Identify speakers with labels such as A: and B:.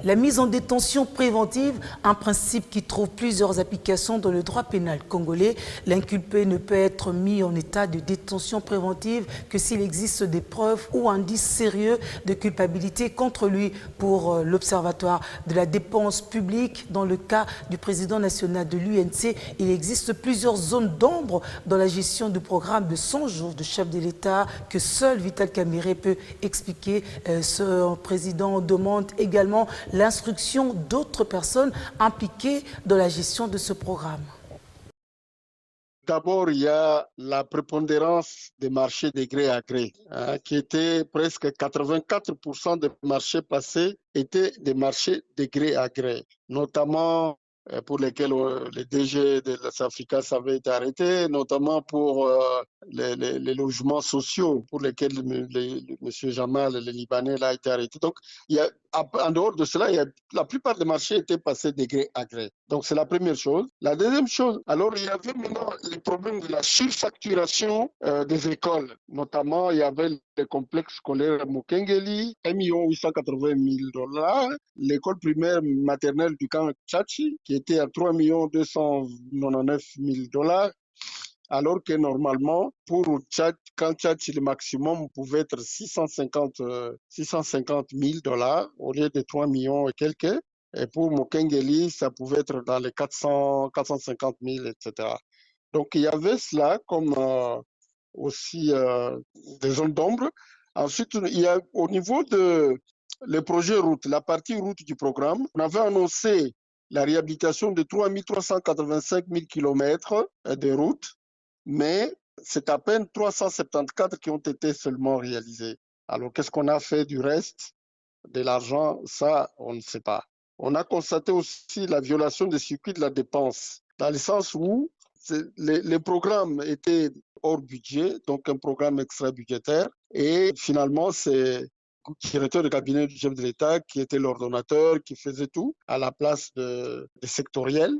A: La mise en détention préventive, un principe qui trouve plusieurs applications dans le droit pénal congolais. L'inculpé ne peut être mis en état de détention préventive que s'il existe des preuves ou indices sérieux de culpabilité contre lui. Pour l'Observatoire de la dépense publique, dans le cas du président national de l'UNC, il existe plusieurs zones d'ombre dans la gestion du programme de 100 jours de chef de l'État que seul Vital Kamerhe peut expliquer. Ce président demande également l'instruction d'autres personnes impliquées dans la gestion de ce programme.
B: D'abord, il y a la prépondérance des marchés de gré à gré, qui était presque 84% des marchés passés étaient des marchés de gré à gré, notamment pour lesquels les DG de l'Est Africa avaient été arrêtés, notamment pour les logements sociaux pour lesquels M. Jamal, le Libanais, a été arrêté. Donc, en dehors de cela, la plupart des marchés étaient passés de gré à gré. Donc, c'est la première chose. La deuxième chose, alors, il y avait maintenant le problème de la surfacturation des écoles. Notamment, il y avait le complexe scolaire Mokengeli, 1 880 000 $. L'école primaire maternelle du camp Tchachi, qui était à 3 299 000 $. Alors que normalement, pour camp Tchachi, le maximum pouvait être 650 000 $ au lieu de 3 millions et quelques. Et pour Mokengeli, ça pouvait être dans les 450 000, etc. Donc, il y avait cela comme aussi des zones d'ombre. Ensuite, il y a au niveau de les projets routes, la partie route du programme, on avait annoncé la réhabilitation de 3 385 000 km de routes, mais c'est à peine 374 qui ont été seulement réalisés. Alors, qu'est-ce qu'on a fait du reste de l'argent? Ça, on ne sait pas. On a constaté aussi la violation des circuits de la dépense, dans le sens où les programmes étaient hors budget, donc un programme extra-budgétaire, et finalement, c'est le directeur de cabinet du chef de l'État qui était l'ordonnateur, qui faisait tout à la place des sectoriels.